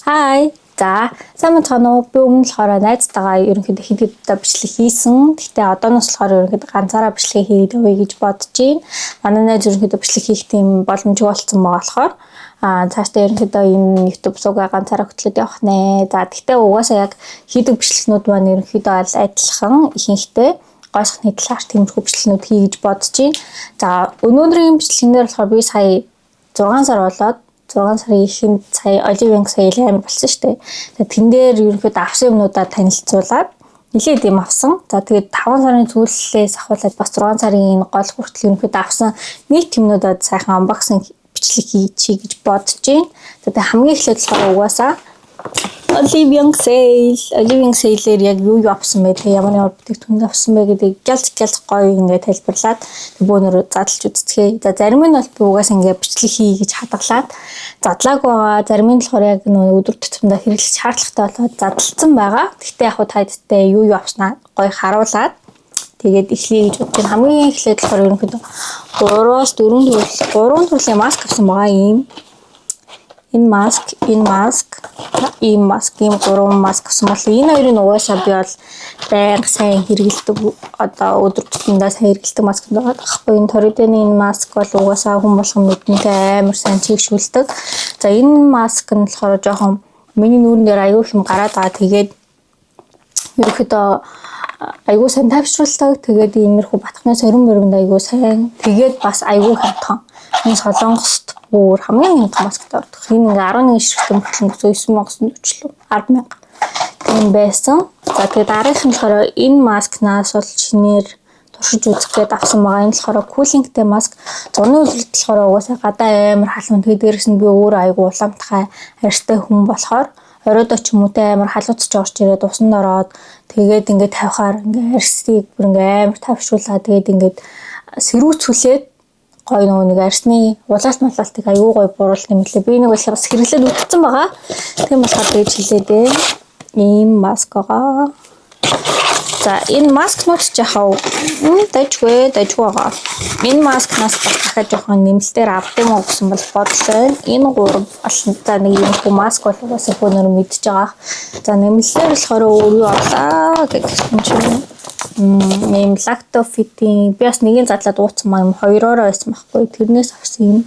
Hi. За, сайн байна уу? Би өмнө болохоор найзтайгаа ерөнхийдөө хэд удаа бичлэг хийсэн. Гэхдээ одооноос болохоор ерөнхийдөө ганцаараа бичлэг хийгээд явъя гэж бодож байна. Манай найз ерөнхийдөө бичлэг хийх тийм боломжгүй болсон байгаа болохоор цаашдаа ерөнхийдөө энэ YouTube суугаа ганцаараа хөтлөд явах нэ. За, гэхдээ угаасаа яг хийдэг бичлэгнүүд маань ерөнхийдөө аль адилхан ихэнхдээ гойсхны талаарх тиймэрхүү бичлэгнүүд хий гэж бодож байна. За, өнөөдрийн бичлэгнээр болохоор би сая 6 сар болоод 6 сарын эхэнд сая Оливийн сая амар болсон шүү дээ. За тэн дээр ерөнхийдөө авсан юмнуудаа танилцуулаад нэлээд юм авсан. За тэгээд 5 сарын сүүлээс ахуулаад бас 6 сарын энэ гол хүртэл ерөнхийдөө авсан нийт юмнуудад сайхан unboxing бичлэг хийчихье гэж бодож байна. За тэгээд хамгийн эхлээд болохоор угаасаа Оливийн sale-ээр яг юу авсан бэ? Тэгээ ямар бүтээгдэхүүн авсан бэ гэдгийг гялж гоё ингээд тайлбарлаад бөөнөр задлж үздэхээ. За зарим нь бол би угаасаа ингээд бичлэг хий гэж хадгалаад задлааг байгаа. Зарим нь болохоор яг нөө өдөр тутамдаа хэрэглэх шаардлагатай болоод задлцсан байгаа. Гэхдээ яг тайдтай юу авснаа гоё харуулад тэгээд эхлэе гэж бодож байна. Хамгийн эхлээд болохоор ерөнхийдөө 3-4 төрлийн маск авсан байгаа юм. Энэ маск, ийм 3 маск авсан бол энэ хоёрын угаасаа би бол байнга сайн хэрэгэлдэг одоо өдөр тутамдаа сайн хэрэгэлдэг маск байгаа байхгүй. Энэ торидоны энэ маск бол угаасаа хүн болгон мэднэтэй амар сайн чийгшүүлдэг. За энэ маск нь болохоор жоохон миний нүүрэн дээр аягүй хэм гараад байгаа. Тэгээд ерөөхдөө аягүй сайн тавьшруулдаг. Тэгээд иймэрхүү батхны сорин мөрөнд аягүй сайн. Тэгээд бас аягүй хямдхан. Энэ солонгост бүр хамгийн хямдхан масктай ордог. Энэ ингээ 11 ширхтэн бүтлэн 9,940 10,000 тийм байсан. За тэгээд дараагийнх нь болохоор энэ маскнаас бол шинээр туршиж үзэх гээд авсан байгаа. Энэ болохоор кулингтэй маск. Зуны үйлдэл болохоор угаасаа гадаа амар халуун. Тэгээд дээрэс нь би өөрөө аягүй уламтгай арьстай хүн болохоор оройдоо ч юм уу те амар халууцч орж ирээд усанд ороод тэгээд ингээ тавихаар ингээ арьсыг бүр ингээ амар тавьшуулаад тэгээд ингээ сэрүүцүүлээд гоё нэг арьсны улаалт малалтыг аюу гоё буруулт юм лээ. Би нэг бол бас хэрэглээд үтцсэн байгаа. Тийм болохоор дэж хэлээд ийм маск байгаа. За энэ маскнууд ч яхав дайггүй байгаа. Энэ маскнаас бас дахиад жоохон нэмэлтээр авах юм уу гэсэн бол бодлоо. Энэ 3 болсон. За нэг юм хөө маск бол угаасаа хөнөр мэдж байгаа. За нэмэлтээр болохоор өөр юу авлаа гэх юм чинь нэм лактофитийн би бас нэгийг задлаад ууцсан маа юм 2-оор байсан байхгүй. Тэрнээс авсан юм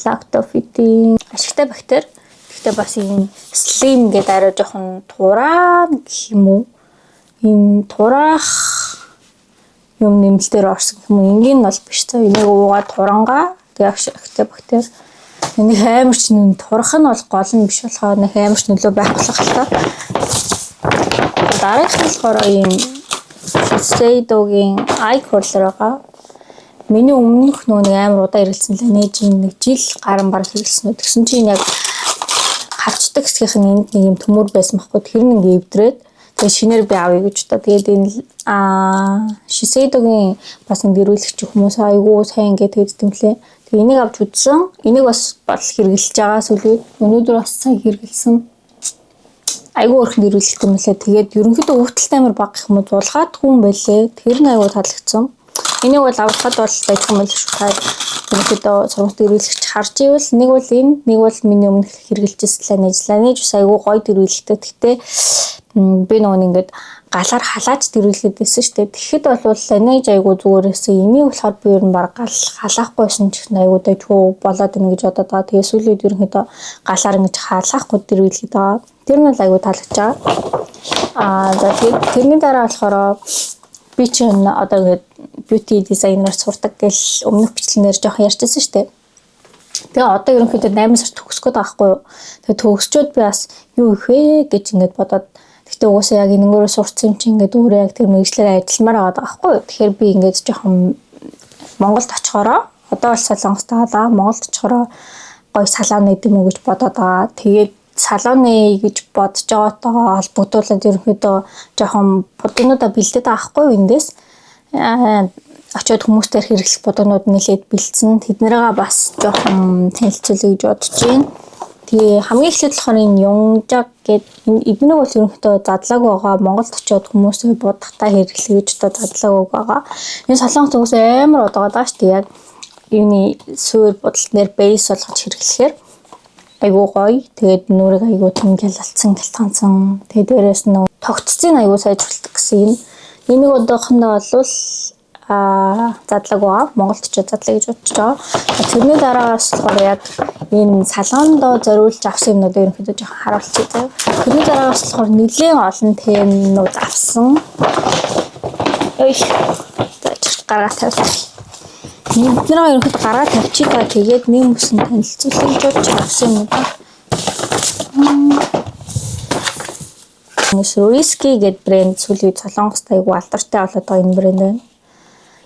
лактофитийн ашигтай бактери. Гэхдээ бас юм слим гэдэг арай жоохон тураа гэх юм уу? Ийм тураах юм нэмэлтээр орсон юм. Энгийн нь бол биш цаа. Энийг уугаад турангаа тэг ашигтай бактери. Энийг амар ч нэг турах нь бол гол нь биш болохоор нэг амар ч нөлөө байх болох л та. Дараагийнх нь болохоор ийм Shiseidoгийн eye curler байгаа. Миний өмнөх нэг амар удаа хэрэглэсэн л нээж нэг жил гарan баг хэрэглэсэн үү. Тэгсэн чинь яг хавчдаг хэсгийнх нь энд нэг юм төмөр байсан байхгүй. Тэр нь ингээ эвдрээд тэгээ шинээр би авъя гэж та. Тэгээд энэ Shiseidoгийн бас нэг дэрүүлэгч хүмүүс айгүй сайн ингээ тэгдэмлээ. Тэгээ энийг авч үзсэн. Энийг бас бол хэрэглэж байгаа сүлээд өнөөдөр бас сайн хэрэглэсэн. Айгүй өрхөн дэрүүлэлт юм лээ. Тэгээд ерөнхийдөө өвдөлт амар баг гэх юм уу зулгаад хүн байлээ. Тэр нь айгүй таалагдсан. Энийг бол авахад бол дайгхан байл шүү. Та ерөнхийдөө сургууль дэрүүлэгч харж ивэл нэг бол энэ, нэг бол миний өмнө хэрэгжилжсэн ланэж бас айгүй гоё дэрүүлэлттэй. Гэхдээ би нөгөө ингээд галаар халааж дэрүүлээд байсан шүү дээ. Тэгэхэд бол ланэж айгүй зүгээрээсээ энийг болохоор би ер нь баг халаахгүйсэн ч айгүй дайггүй болоод ийн гэж бодоод байгаа. Тэгээ сүүлийн ерөнхийдөө галаар ингэж халаахгүй дэрүүлээд байгаа. Тэр нь айгүй таалагдж байгаа. За тэрний дараа болохоор би чинь одоо ингээд beauty designer сурдаг гэл өмнөх бичлэгнээр жоохон ярьжсэн шүү дээ. Тэгээ одоо ерөнхийдөө 8 сар төгсгöd байгаа хгүй юу. Тэгээ төгсчөөд би бас юу их вэ гэж ингээд бодоод гэхдээ угаасаа яг энэngөөрөө сурцсан юм чинь ингээд өөрөө яг тэр мэргэжлээр ажилламаар байгаа хгүй юу. Тэгэхээр би ингээд жоохон Монголд очихороо одоо бол Солонгост таалаа. Монголд очихороо гоё салон нэт юм уу гэж бодоод байгаа. Тэгээд салоны гэж бодож байгаагаа холбогдуулаад ерөнхийдөө жоохон продуктуудаа бэлдээд авахгүй эндээс очиод хүмүүстээр хэрэглэх продуктууд нэлээд бэлдсэн. Тэднэрээ бас жоохон танилцуулъя гэж бодож байна. Тэгээ хамгийн эхлээд болохоор энэ Yongjak гэдэг эднийг бол ерөнхийдөө задлааг байгаа. Монголд очиод хүмүүсээ будахтаа хэрэглэе гэж одоо задлааг байгаа. Энэ солонгос уус амар удаагаа даа шүү дээ. Яг юуны суур бодолт нэр бейс болгож хэрэглэхээр айгуу гоё. Тэгээд нүрийг айгуу тийм гялалцсан, гялтгансан. Тэгээд дээрээс нь тогтцын айгуу сайжруулдаг гэсэн юм. Энийг одоохондоо болвол задлаг байгаа. Монголд ч задлаг гэж бодож байгаа. Тэрний дараагаас болохоор яг энэ салгоондоо зориулж авсан юмнуудыг ерөнхийдөө жоохон харуулчих заяа. Тэрний дараагаас болохоор нэлээд олон темнүүд авсан. Ой. Гаргаад тавьсан. Эднэрээ ерөнхийдөө гаргаад тавьчих та тэгээд нэг мөсөн танилцуулах гэж бодож авсан юм да. Whisky гэдэг брэнд сүүлийн Солонгост айгу алдартай болоод байгаа энэ брэнд байна.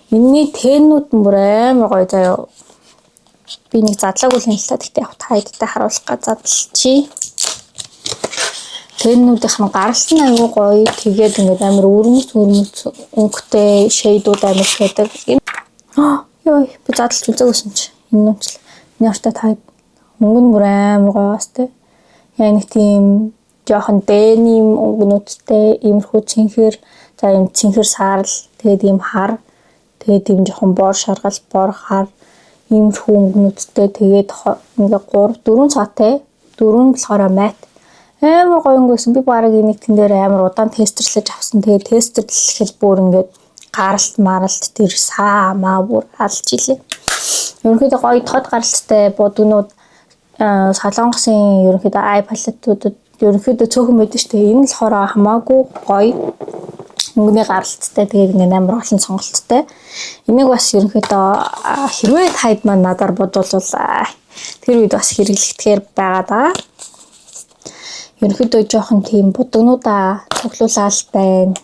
Энэний теннүүд бүр амар гоё заяа. Би нэг задлаагүй л юм л та. Гэхдээ яг тайдтай харуулах гэж задлалчи. Теннүүдийнх нь гаралт нь айгу гоё. Тэгээд ингээд амар өрмөц өнгөтэй шейдүүд амар байдаг. Йой, би задлж үзээгүйсэн чи. Энэ нүчл. Миний ортой тайд. Өнгө нь бүр амар гоё бас тэ. Яг нэг тийм жоохон дэним өнгөнүүдтэй иймэрхүү цэнхэр, за юм цэнхэр саарл, тэгээд ийм хар, тэгээд ийм жоохон бор шаргал, бор хар, иймэрхүү өнгөнүүдтэй тэгээд ингээ 3 4 цаатай, 4 болохоор мат. Амар гоё өнгөсөн. Би бараг энийг тэн дээр амар удаан тестерлэж авсан. Тэгээд тестерлэхэл бүр ингээд гаралт маралт тэр саа маа бүр алж илээ. Ерөнхийдөө гоё тод гаралттай бодгонууд Солонгосын ерөнхийдөө ай палетуудад ерөнхийдөө цөөхөн байдаг шүү дээ. Энэ л болохоор хамаагүй гоё өнгөний гаралттай тэгээд ингээ амар олон сонголттой. Энийг бас ерөнхийдөө хэрвээ тайд маань надаар бодвол тэр үед бас хэрэглэхээр байгаад байгаа. Ерөнхийдөө жоохон тийм бодгонуудаа цуглуулаад байна.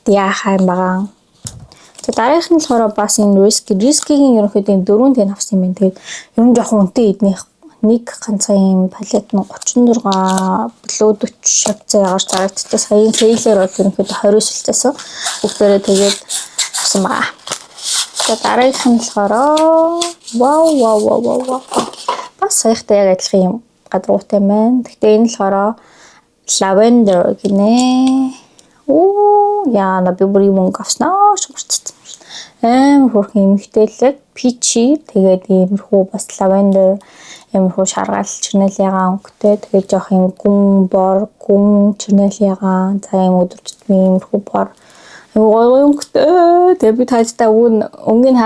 Яахаа юм байгаа. Тэгээд дараагийнх нь болохоор бас энэ Risky-гийн ерөнхийдөө 4 тэн авсан юм байна. Тэгээд ер нь жоохон үнэтэй эднийх нэг ганцхан юм палет нь 36 блүү 40 шавцаа ягаар зарагддаг. Саяын сейлээр бол ерөнхийдөө 20 шилжсэн. Бүгдээрээ тэгээд авсан байгаа. Тэгээд дараагийнх нь болохоор вау. Бас саяхтай яг адилхан юм гадруутай байна. Гэхдээ энэ болохоор lavender гинэ. Яа на би бүр юм авснаа шуурцсан. Амар хөрхэн эмхтэлэг peachy тэгээд иймэрхүү бас lavender иймэрхүү шаргал чирнэл ягаан өнгөтэй тэгээд жоох юм гүн чирнэл ягаан за юм өдөртд иймэрхүү бор гоё өнгөтэй тэгээд би таажтай өнгийн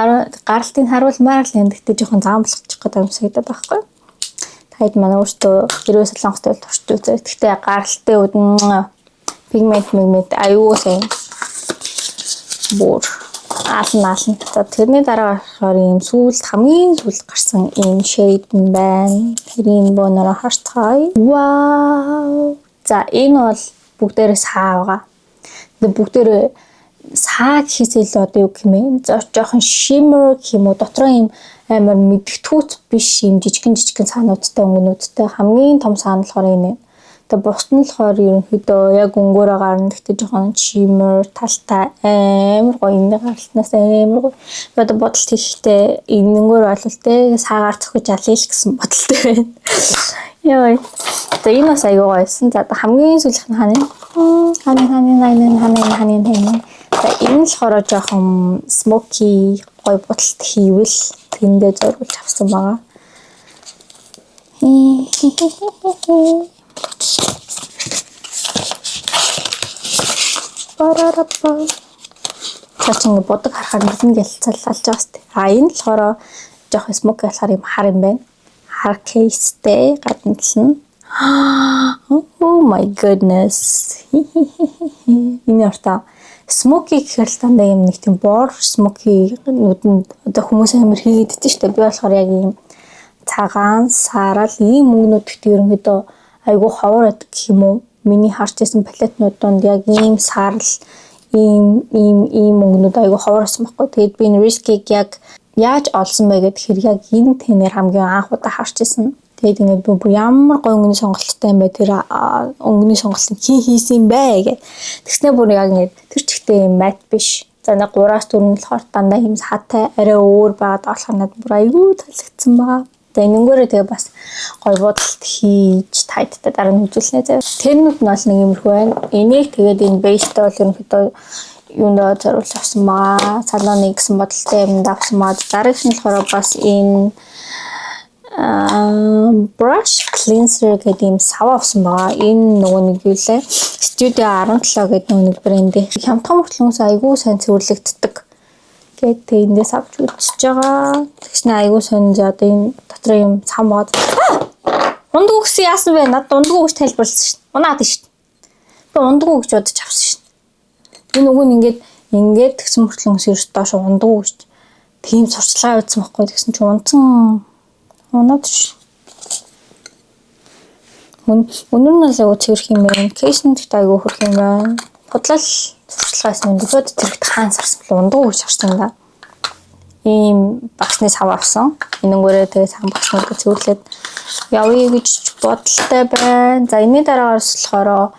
гаралтыг харуулмаар л юм. Гэхдээ жоохон заамлахчих гэдэг юм санагдаад байхгүй. Таад манай өөртөө хэрвээ Солонгост бол туршиж үзээ. Гэхдээ гаралтай үдэн пигмент аюу сайн бүр аална. За тэрний дараагаар ийм хамгийн сүүлд гарсан ийм shade нь байна. Тэрийн бонороо харцгаая. Вау. За энэ бол бүгдээрээ саа байгаа. Тэгээд бүгдээрээ саа гэхээсээ л одоо юу гэмээ. Жоохон shimmer гэмүү дотроо ийм амар мэдгтүүц биш ийм жижигэн саануудтай өнгөнүүдтэй хамгийн том саа нь болохоор энэ. Тэгээд бусд нь болохоор ерөнхийдөө яг өнгөөрөө гарна. Гэхдээ жоохон shimmer талтай амар гоё энэ гаралтнаас амар гоё. Одоо бодолт хийхдээ энэнгөр болвол тэ саагаар цохиж алъя л гэсэн бодолтой байна. Яа. За энэ бас аягүй гоёсэн. За хамгийн сүүлийнх нь хань. За энэ л болохоор жоохон smoky гоё бодолт хийвэл тэндээ зориулж авсан байгаа. Цаашаа бодог харахаар нэгэн гэлцэл алж байгаа сте. Энэ л болохоор жоохон smoky болохоор юм хар юм байна. Хар кейстэй гадна тал нь. Oh my goodness. Энэ орта smoky гэхэл дандаа юм нэг тийм бор smoky нүдэнд одоо хүмүүс амар хийгээд идэж штэ. Би болохоор яг юм цагаан саарал ийм өнгөнүүд гэхдээ ерөнхийдөө айгүй ховор байдаг гэх юм уу. Миний харж байсан палетнууд донд яг ийм саарл ийм өнгөнүүд айгүй ховор байсан байхгүй. Тэгээд би энэ Risky-г яг яаж олсон бэ гэхээр яг энэ тэнээр хамгийн анх удаа харж байсан. Тэгээд ингээд би бүр ямар гоё өнгөний сонголттой юм бэ тэр өнгөний сонголтыг хийсэн юм бэ гэж. Тэгснээр бүр яг ингээд тэр чигтээ юм мат биш. За нэг 3-4 болохоор дандаа юм хаатай арай өөр байгаад болох надад бүр айгүй таалагдсан байгаа. Тэгээ энэнгээрээ тэгээ бас гоё бодолт хийж тайдтай дараа нь үзүүлнэ зав. Тэрнүүд нь бол нэг юмрхүү байна. Энийг тэгээд энэ бейстэй бол ерөнхийдөө юундаа зориулж авсан байгаа. Салоны гэсэн бодолтой юм давсан маа. Дараагийнх нь болохоор бас энэ brush cleanser гэдэг юм сав авсан байгаа. Энэ нөгөө нэг юу лээ? Studio 17 гэдэг нөгөө нэг брэндээ. Хямдхан мөртлөнгөөс айгүй сайн цэвэрлэгддэг. Тэгээд эндээс авч үзэж байгаа. Тэгснэ айгүй сонь за одоо энэ дотор юм цам бод. Ундгүй гэсэн яасан бэ? Над ундгүй гэж тайлбарласан шин. Унаад шин. Би ундгүй гэж бодож авсан шин. Энэ нөгөө нь ингээд тэгсэн мөртлөнгөөс ерөөс доош ундгүй гэж. Тийм сурчлагаа үзсэн байхгүй тэгсэн чи унтсан унаад шин. Өнөр нь л айгүй цэвэрх юм байна. Кейсэн дэхт айгүй хөрх юм байна. Бодлол сурчлагаас өндөөд зэрэгт хаан сарсан бэл ундгүй гэж харсан да. Ийм багсны сав авсан. Энэнгээрээ тэгээ сан багснуудыг цэвэрлээд явъя гэж бодолтой байна. За энэний дараагаас болохоор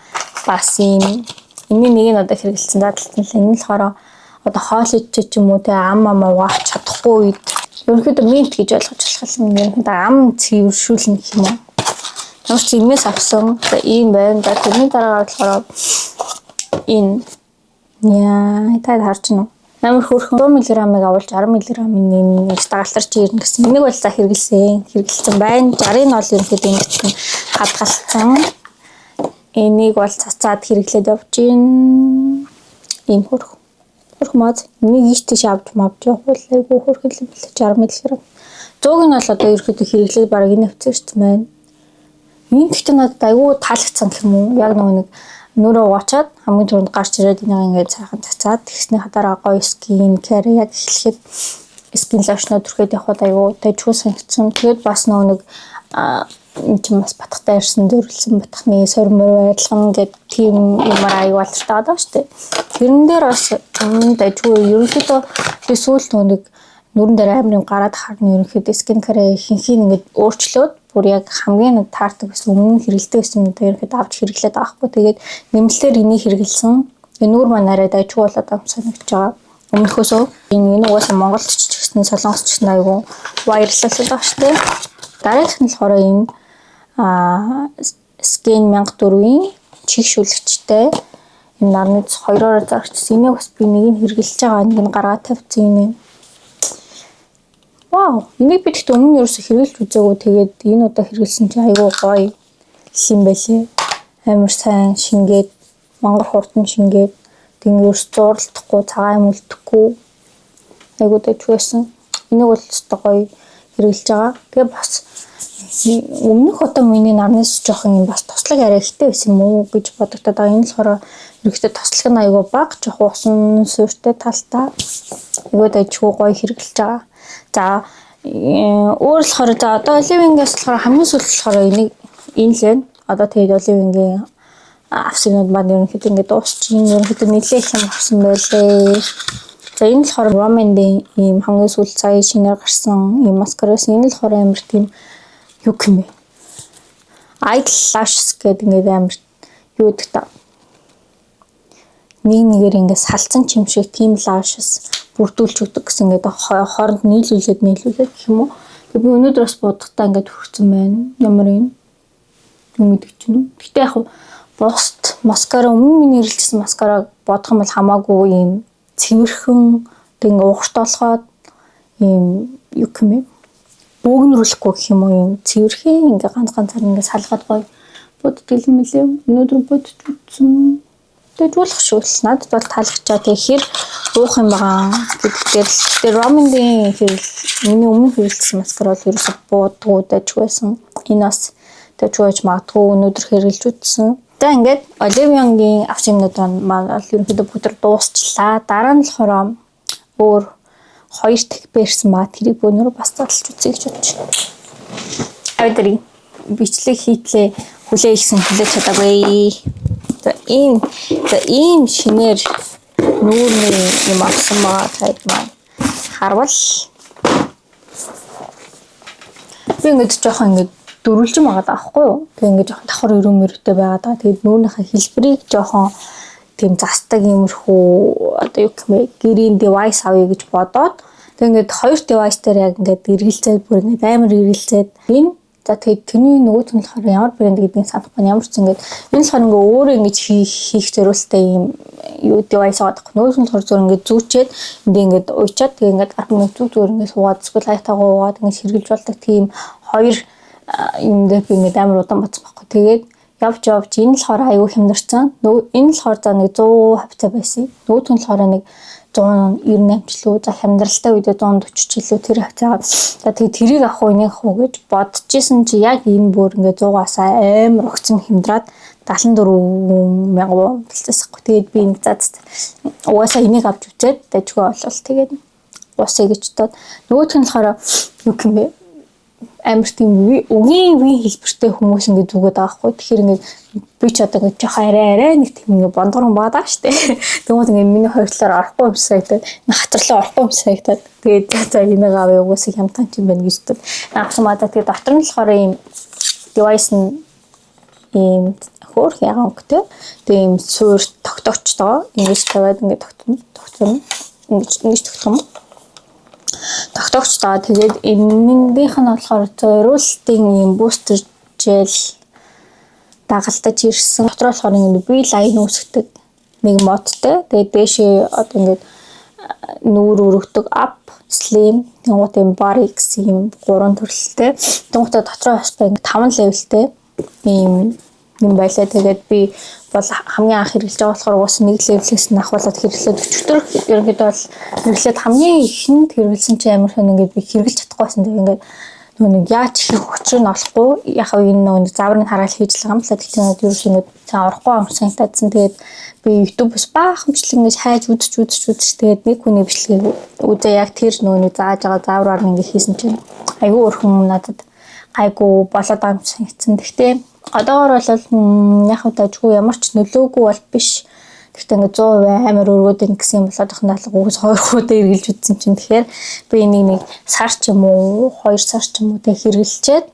бас ийм энэний нэг нь одоо хэрэгэлсэн дадлтан л энэ болохоор одоо хоол идчих ч юм уу те ам угаах чадахгүй үед ерөнхийдөө минт гэж ойлгож болох юм. Ерөнхийдөө ам цэвэршүүлнэ гэх юм уу. Ямар ч юмээс авсан. Ийм байна. За тэрний дараагаар болохоор энэ та харж байна уу? Амар хөөрхөн 100 мг-ыг авалж 10 мг-ийн нэг дагалдарч ирнэ гэсэн. Энийг бол за хэрэгэлсэн байна. 60-ыг нь бол ерөнхийдөө ингэж хадгалсан. Энийг бол цацаад хэрэглээд явж гин. Ийм хөрх мод. Энийг ийш авч явах бол айгүй хөрхөл бэл 60 мг. 100-ыг нь бол одоо ерөнхийдөө хэрэглээд бараг энэ хвцэрсэн байна. Энэ гэхдээ надад айгүй таалагдсан гэх юм уу? Яг нэг нүрээ угаачаад хамгийн түрүүнд гарч ирээд энийг ингээд сайхан цацаад тэгснийхаа дараа гоё скин care яг эхлэхэд скин лошноо түрхээд явхад айгүй дэжгүй санагдсан. Тэгээд бас нэг энэ ч бас батхтай ирсэн дөрлсөн батхны сормор байдлан гэдэг тийм юмар аюу алдартай байгаа шүү дээ. Тэрэн дээр бас дэжгүй ерөнхийдөө би сүүлд нэг нүрэн дээр амар юм гараад харна ерөнхийдөө скин care ихэнхийг ингээд өөрчлөөд бүр яг хамгийн нэг таардаг гэсэн өмнө хэрэгэлдэг гэсэн юм дээр ихэд авч хэрэглээд байгаа хгүй. Тэгээд нэмэлтээр энийг хэрэгэлсэн. Энэ нүүр маань арай дайггүй болоод байгаа санагдаж байгаа. Өмнөхөөсөө энэ угаасаа Монголд ч гэсэн Солонгост ч айгүй вайрлалтай байгаа шүү дээ. Дараагийнх нь болохоор энэ Skin 1004-ийн чигшүүлэгчтэй энэ нарны 2-оор зарагчсан. Энийг бас би нэг нь хэрэглэж байгаа. Нэг нь гаргаад тавьчихсан юм. Вау, энийг би тэгт өмнө ерөөсө хэрэглэж үзээгүй. Тэгээд энэ удаа хэрэглэсэн чинь айгүй гоё юм байлээ. Амар сайн шингээд, мангар хурдан шингээд, тийм ерөөс зурлахгүй, цагаан юм үлдэхгүй. Айгүй дэжгүйсэн. Энийг бол өстой гоё хэрэглэж байгаа. Тэгээ бас өмнөх удаа миний нарнаас жоохон юм бас туслаг арай ихтэй байсан юм уу гэж бодогдоод байгаа. Энэ болохоор ерөөхдөө туслаг нь айгүй бага, жоохон усан суурьтай талтай. Айгүй дэжгүй гоё хэрэглэж байгаа. За өөр болохоор за одоо оливингээс болохоор хамгийн сүүлд болохоор энэ л байна. Одоо тэгээд оливингийн авсынууд маань ерөнхийдөө ингээд дуусчих. Ерөнхийдөө нэлээд их юм авсан байлээ. За энэ болохоор Ромендийн ийм хамгийн сүүлд сая шинээр гарсан ийм маскараас энэ л болохоор амар тийм юу юм бэ? Eyelash гэдэг ингээд амар юу гэдэг та. Нэгээр ингээд салцсан ч юм шиг тийм lashes бүрдүүлж өгдөг гэсэн ингээд хооронд нийлүүлээд гэх юм уу. Тэгээ би өнөөдөр бас бодохдоо ингээд хүрсэн байна. Ямар юм мэдэж байна. Гэтэ яг бусд маскара өмнө миний нэрлэжсэн маскараг бодох юм бол хамаагүй юм цэвэрхэн тэгээ уурт болгоод юм юу юм бэ? Бөөгнөрлөхгүй гэх юм уу юм цэвэрхэн ингээд ганцаар ингээд салгаад гоё боддог юм лээ. Өнөөдөр бодож үзсэн. Тэгээд болох шүү. Надад бол таалагдчаа тэгэхээр уух юм байгаа гэдгээр л тэр Ромендийн миний өмнө хэрэглэсэн маскара бол ерөөсө буудгүй дэжгүйсэн. Энэ бас дэжгүйж магадгүй өнөөдөр хэрэглэж үзсэн. За ингээд Оливиангийн авсимнууд маань ерөнхийдөө бүгд дуусчлаа. Дараа нь болохоор өөр 2 дахь бэрсэн маа тэрийг өнөөдөр бас задлж үзье гэж бодчих. Авдрий бичлэг хийтлээ хүлээ ихсэн хүлээж чадаагүй. За ийм шинээр нүүрний юм авсан байгаа тайд маань харвал би ингэж жоохон ингэж дөрвөлжин байгаа даахгүй юу. Тэг ингэж жоохон давхар өрөөмөртэй байгаа даа. Тэгээд нүүрнийхээ хэлбэрийг жоохон тийм застаг иймэрхүү одоо юу гэмээ гэрийн девайс авъя гэж бодоод тэг ингэж 2 девайс дээр яг ингэж эргэлзээд бүр ингэж амар эргэлзээд энэ За тэгээд тэрний нөгөөт нь болохоор ямар брэнд гэдгийг санахгүй ямар ч ингээд энэ болохоор ингээ өөрөө ингэж хийх зориулттай юм юу device байгаа. Нөгөөт нь болохоор зөв ингээд зүүчээд ингээд уйчаад тэгээд ингээд гар хүмүүс зүгээр ингээд суугаад эсвэл хайтаагаа уугаад ингээд хэрглэж болдог тийм хоёр юм дээр би ингээд амар удаан бодсон байхгүй. Тэгээд явж энэ болохоор аюу хямдарсан. Энэ болохоор за нэг 100 хавцаа байсан. Нөгөөт нь болохоор нэг 198 ч лөө за хямдралтай үедээ 140 ч лөө тэр хавцаа. За тэгээд тэрийг авах уу энийг авах уу гэж бодчихсон чи яг энэ бүр ингээд 100-аас амар огцом хямдраад 74,000 болчихсохгүй. Тэгээд би нэг зад угаасаа энийг авч үзээд дайггүй болвол тэгээд уусаа гэж бодоод нөгөөх нь болохоор юу юм бэ? Амар тийм үгийн хэлбэртэй хүмүүс ингээд зүгээд байгаа хгүй. Тэгэхээр ингээд би ч одоо ингээд жоох арай нэг тийм ингээд бондгорон баадаа штэ. Тэгмээд ингээд миний хоёр талаар орохгүй юм санагдаад, хатарлаа орохгүй юм санагдаад. Тэгээд за энийг авъя угаасаа хямтан юм байна гэж бодод. Авсан маа тэгээд дотор нь болохоор ийм device нь ийм хөөх ягаан өнгөтэй. Тэгээд ийм суур тогтоочтой. Ингэж тавиад ингээд тогтсон. Ингэж тогтсон. Тогтоогч таа тэгээд энэнийх нь болохоор зориултын юм бустер жел дагалдаж ирсэн. Дотроо болохоор ингэ би лайн үүсгдэг нэг модтой. Тэгээд дээшээ одоо ингээд нүүр өргөдөг up slim тэнгуут юм bar x юм 3 төрөлтэй. Тэнгуут дотроо хастай ингэ 5 левелтэй юм байлаа. Тэгээд би бол хамгийн анх хэрэглэж байгаа болохоор уус нэг левелээс нь ахуулаад хэрэглээд өчтөр ерөнхийдөө бол хэрэглээд хамгийн ихэнд хэрэглэсэн чинь амар хэн ингээд би хэрэглэж чадахгүй байсан. Тэгээд ингээд нэг яаж хийх учир нь олохгүй яг энэ нэг заврын хараал хийж л байгаа юм л да. Тэгээд юу ч ингэ цаа орохгүй юм санагдсан. Тэгээд би YouTube-с баахмчлэн ингэж хайж үзэж тэгээд нэг хүний бичлэгийг үзээ яг тэр нэг зааж байгаа завраар ингэ хийсэн чинь айгүй өрхөн надад гайгүй болоод байгаа юм санагдсан. Гэхдээ одоогор бол яг удажгүй ямар ч нөлөөгүй бол биш. Гэхдээ ингээд 100% амар өргөөд ин гэсэн юм болоод их наалга уус 2 хуудаа эргэлж үзсэн чинь тэгэхээр би энийг нэг сар ч юм уу 2 сар ч юм уу тэг хэрэглэчээд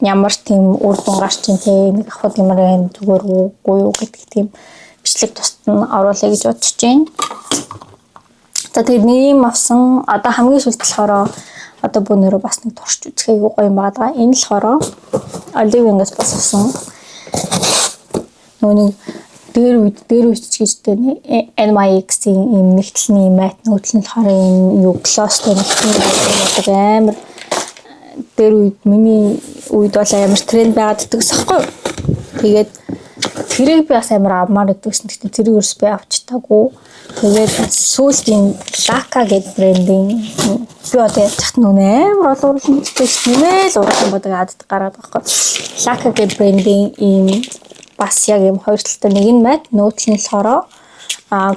ямар тийм үр дүн гарч ин тэг нэг авахд ямар байна зүгээр үгүй юу гэдэг тийм бичлэг тусад нь оруулъя гэж бодож байна. За тэгээд нэг юм авсан. Одоо хамгийн сүүлд болохоор одоо бүүнөрөө бас нэг турш үзэх аюу гоё юм байгаа. Энэ болохоор Oливингаас бас авсан. Нөгөө дээр үеч гэжтэй NYX-ийн юм нэгтлний мат нөгөөдөл нь болохоор энэ юу глосстэй нэгтлний бодог амар дээр үед миний үед бол амар тренд байгаад дэгсэхгүй. Тэгээд тэрийг би бас амар авмаар гэдэгсэн. Гэхдээ тэрийг ерөөс би авч таагүй. Тэгээд сүүлийн Laka гэдэг брендийн би одоо яаж чад нүнэ амар олон урлалтай нэмэл урлал бодог адд гараад байгаа байхгүй. Laka гэдэг брендийн ийм бас яг ийм хоёр талтай нэг нь мат нөгөөх нь болохоор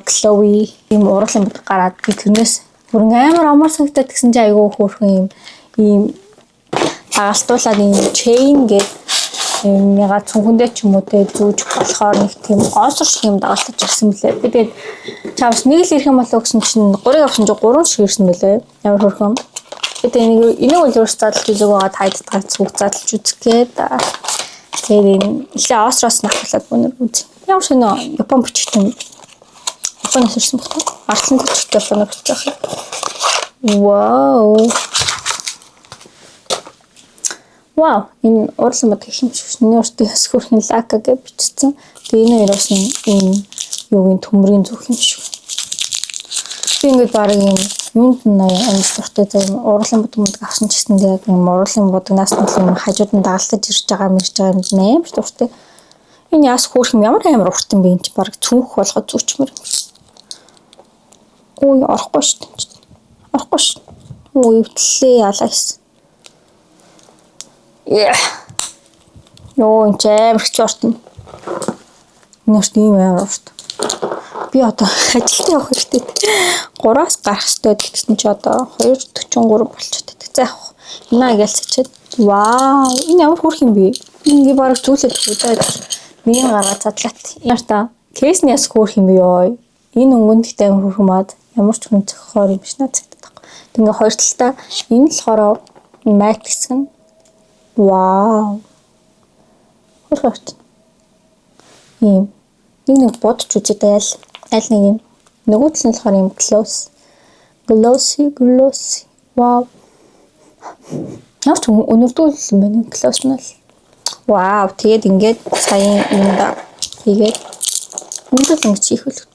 Chloe ийм урлал бодог гараад би тэрнээс бүрэн амар амар санагдаад гэсэн чинь айгүй хөөрхөн ийм агалтуулаад ийм chain гэдэг яга цүнхэндээ ч юм уу те зүүж болохоор нэг тийм оосор шиг юм дагалдаж ирсэн мөлий. Би тэгээд чамс нэг л ирэх юм болоо гэсэн чинь 3 авсан чинь 3 шиг ирсэн мөлий. Ямар хөрхөн. Би тэгээд энийг бол өөрөөс задлж үзег байгаа тайдтгаар зүг задлж үзгээд тэгээд ихлэ оосроос нь ахуулаад бүүнэр үз. Ямар шинэ Япон бичгтэн Японоос ирсэн бохтой. Арслан бичгтэй Японоор бичих. Вау. Вау, энэ урлан бод гэх юм шиг миний өөртөө яс хөрхин Laka гэж бичсэн. Тэгээ энэ хоёроос нь энэ юугийн төмрийн зүрх юм шиг. Би ингээд баг юм юунд нь амьд дуртай зам урлан бод авсан ч гэсэн яг юм урлан бодгнаас нь юм хажууд нь дагалдаж ирж байгаа юм нэмж дуртай. Энэ яс хөрхин ямар амар урт юм бэ энэ ч баг цүнх болгоод зүучмэр юм шиг. Ой, орохгүй шүү дээ. Орохгүй шүү. Ой, өвтлээ ялаас. Нөө энэ ч урт. Нэрт ийм амар урт. Би одоо ажилд явах хэрэгтэй. 3-аас гарах хэрэгтэй гэсэн чи одоо 2:43 болчиход байдаг. За явах. Наа гэлцчихэд. Вау, энэ ямар хөрх юм бэ? Ингээ бараг зүйлээд хөдөөд миний гаргаад задлаад. Ямар та кейсний яс хөрх юм бэ ёо. Энэ өнгөнд ихтэй амар хөрхмаад ямар ч хүн зохиор юм шиг надад санагдаад байна. Тэгээ хоёр талтай энэ болохоор мат хэсэг нь. Вау. Хөрхөт. Ийм нэг бодч үзээд аль нэг юм. Нөгөө тал нь болохоор юм glossy. Вау. Ямар ч өнөрдөө л юм байна класс нь л. Вау, тэгээд ингээд сая юмда хийгээд өндөр ингэж хийх үлээ.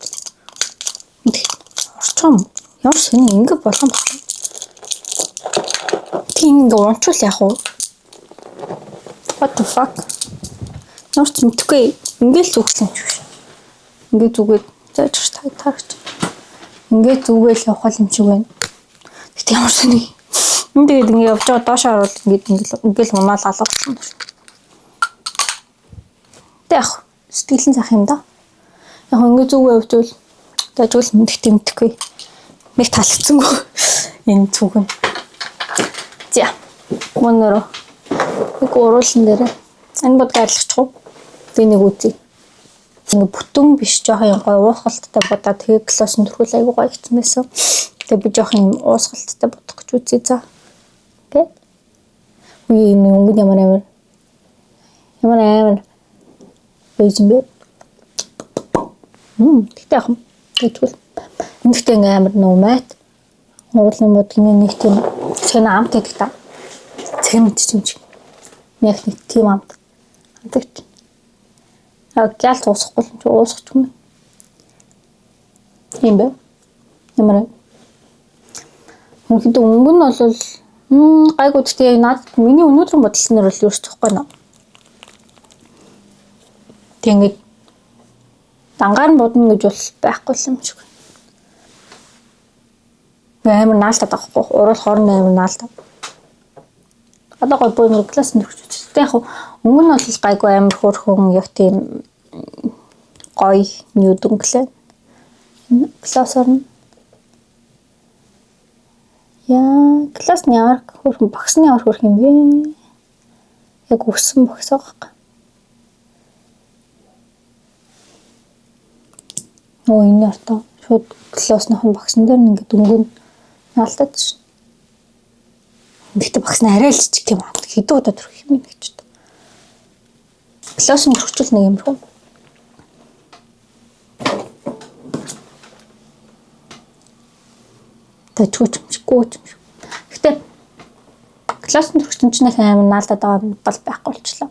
Орчом. Ямар сони ингэ болгон байна. Тийм ингэ унчвал яах вэ? What the fuck? Ямар ч мэдгүй. Ингээл зүгсэн ч биш. Ингээ зүгээд зааж таарч. Ингээ зүгээл явах юм шиг байна. Гэтэ ямар сони. Тэгээд ингээ явж байгаа доош харуул ингээл унаал алгасан. Яг сэтгэлэн зах юм да. Яг ингээ зүгээ явуул дажгүй мэдхгүй. Нэг талцсангүй энэ зүг нь. За. Мөнөрөө нэг уруулсан дээр энэ бод гайлагчих. Би нэг үзье. Ингээ бүтэн биш жоохон гой уусгалттай бодоод тэгээ классын төрхөл айгуу гоё гэсэн байсан. Тэгээ би жоохон уусгалттай бодох гэж үзье за. Окей. Үе энэ өнгө ямар бэжмэ. Тэгтээ ах. Тэгвэл нэгтэй амар нөөмэт. Уурлын бодгийн нэг тийм цэна амт гэдэг та. Цэм чимч. Яг нэг тийм амт. Тэгт. Гялт уусахгүй ч уусах юм. Юм бэ? Ямар. Хөнхөд өнгө нь бол гайгүй гэхдээ надад миний өнөөдрийн бодлоноор л юу ч тахгүй наа. Тэгээд дангаар нь бодно гэж бол байхгүй юм шиг. Амар наалтаад байхгүй. Уруул хоорондоо амар наалтаад. Одоо гой боо класс нөхөж. Тэгтээ яг өнгө нь бол гайгүй амар хөөрхөн яг тийм гой ньюдөнглээ. Классаар нь яа, классны ямар хөөрхөн багсны ямар хөөрх юм бэ? Яг өссөн багс байгаа. Оо энэ орто шууд классныхан багсан дээр ингээд өнгөнд наалтаад шин. Гэхдээ багс нь арай л жижиг юм аа. Хэдэн удаа төрөх юм гэж байна. Класс нь төрчүүл нэг юм руу. Тэчгүүч. Гэхдээ класс нь төрсөн чинь их амар наалтаад байгаа юм бол байхгүй болчихлоо.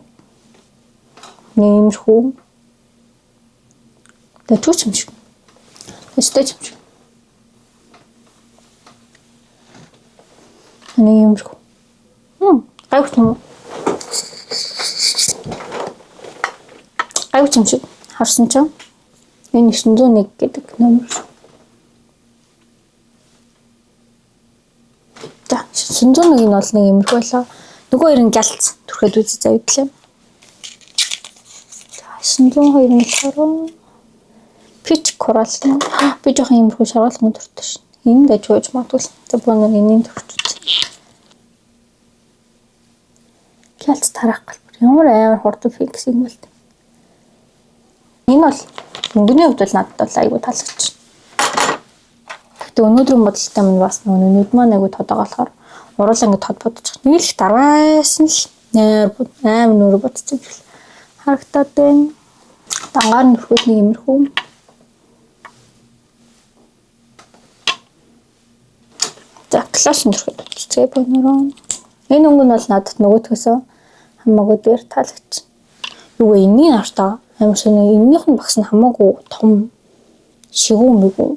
Нэмэрхүү. Тэчгүүч. Өстэй ч юм. Нэмэрхүү. Гайвч юм. Гайвч юм шиг харсан ч энэ 901 гэдэг номер. За 901-ийн бол нэг юмрхүү байлаа. Нөгөө хоёр нь гялц түрхэд үзье завидлаа. За 902-ын болохоор Пич корал. Би жоохон юмрхүү шаргалгын төртөө шин. Энэ дэж хөөж матвал. За бонор энэний төрч. Гялц тарах галбар. Ямар амар хурдан фикс юм бол. Энэ бол өнгөний хувьд бол надад бол айгүй таалагдчих. Гэтэ өнөөдрийн бодолтой минь бас нүд маань айгүй тодоо болохоор уруулаа ингэ тод бодчих. Нэг л дараасан л амар нүрэ бодчих. Харагтаад байна. Дангаар нөхөд нэг юмрхүү. За класс нөхөд үзье бонороо. Энэ өнгө нь бол надад нөгөөдгөөсөө хамаагүй дээр таалагдчих. Юу вэ? Энийн артаа амар сони эннийх нь багс нь хамаагүй том шигүү мэгүү.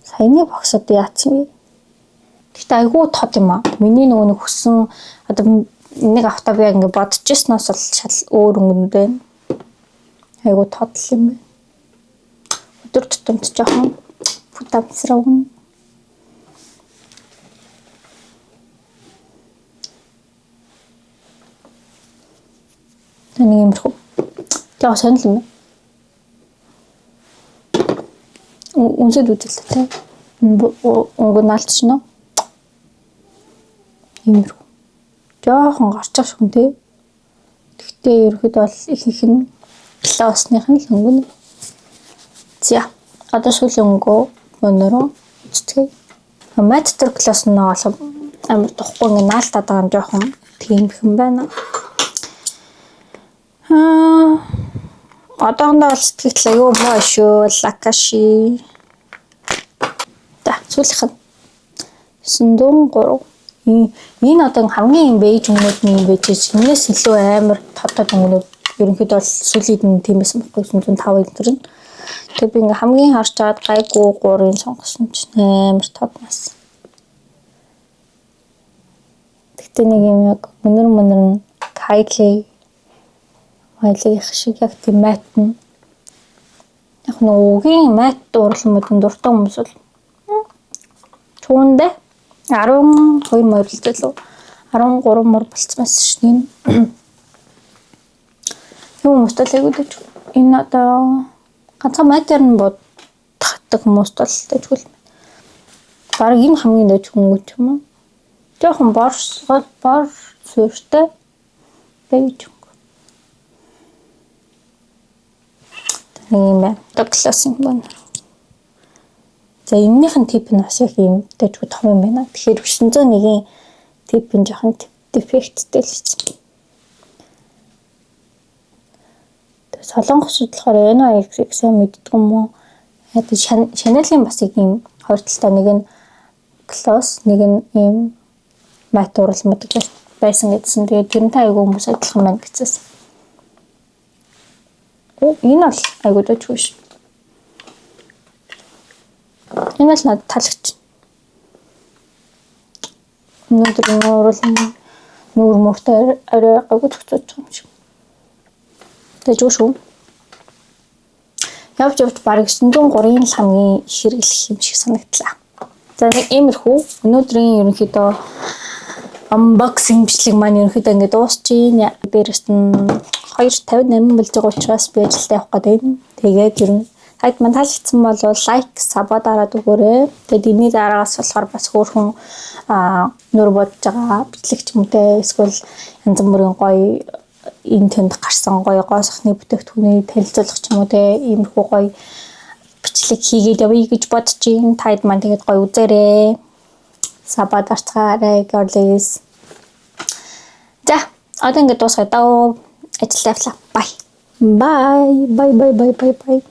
Саяны багсад яатсан бэ? Гэтэ айгүй тод юм аа. Миний нөгөө нэг хүссэн одоо нэг автаа би ингэ бодож ирснээс бол шал өөр өнгөнд байна. Айгүй тод л юм бэ. Өдөр тутамд жоохон футамсраа өгнө. Тэний юмрхүү. Тэгээ сонир юм байна. Үнсэд үзэлтэй те. Өнгө наалтчихно. Юмрхүү. Жоохон гарчих шүн те. Гэхдээ ерөөд бол их нь классных нь л өнгө нь. За одоо сүүлийн өнгө өнөрөө үзтгий. Маттер класс нь болохоор амар тухгүй ингээ наалтаад байгаа юм жоохон тийм юм байна. Одоогондоо бол сэтгэл аюу муу шүү. Лакаши. Та сүүлийнх нь 903 Энэ одоо хамгийн бэж өнгөдний юм байж энэс илүү амар тотод өнгөд ерөнхийдөө бол сүлээд нь тиймээс байхгүй 105 литр нь. Тэг би ингээ хамгийн харж чад гайгүй 3-ын сонгосон ч амар тод нас. Тэгтээ нэг юм яг мөнөр Kylie Майлыг шиг яг тийм мат нь яг нэг угийн мат уралмын дуртай хүмүүс бол чуундэ 12 морилтэй л 13 мөр болцмаас шин. Юу мөстөл айгууд ч энэ одоо ганцхан матер нь боддог хүмүүс бол дэжгүй. Бараг энэ хамгийн дэж хүн ч юм уу. Жохон бор сууртай байж. Нэг юм Douglas юм байна. За энэнийхэн тип нь бас яг юм дэжгүй том юм байна. Тэгэхээр 901-ийн тип нь жоохон дефекттэй л чинь. Солонгос болохоор энэ хоёрыг сайн мэддэг юм уу? Яг Chanel-ийн бас нэг юм хоёр талтай нэг нь gloss, нэг нь ийм мат уралмад байсан гэдсэн. Тэгээд тэрнтэй айгүй хүмүүс адилхан байна гэжсэн. Энэ бол айгүй дэжгүй шүү. Энэ л надад таалагдчих. Өнөөдөр нүүр мөртөө арай гайгүй төгсөж байгаа юм шиг. Дэжгүй шүү. Явж бараг 903-ийн л хамгийн их хэрэглэх юм шиг санагдлаа. За нэг иймэрхүү өнөөдрийн ерөнхийдөө unboxing бичлэг маань ерөнхийдөө ингэ дуусчихъя. Дээрээс нь 2:58 болж байгаа учраас би ажилдаа явах гээд байна. Тэгээд ер нь хайд маань таалагдсан бол лайк, сабо дараад өгөөрэй. Тэгээд энэний дараагаас болохоор бас хөөрхөн нөр бодож байгаа бичлэг ч юм уу эсвэл янз бүрийн гоё энэ тэнд гарсан гоё сахны бүтээгдэхүүнийг танилцуулах ч юм уу иймэрхүү гоё бичлэг хийгээд явъя гэж бодож байна. Таад маань тэгээд гоё үзээрэй. Сабо дарцгаарай girlies. За, одоо ингэ дуусгая даа. Ажил явлаа. Bye. Bye.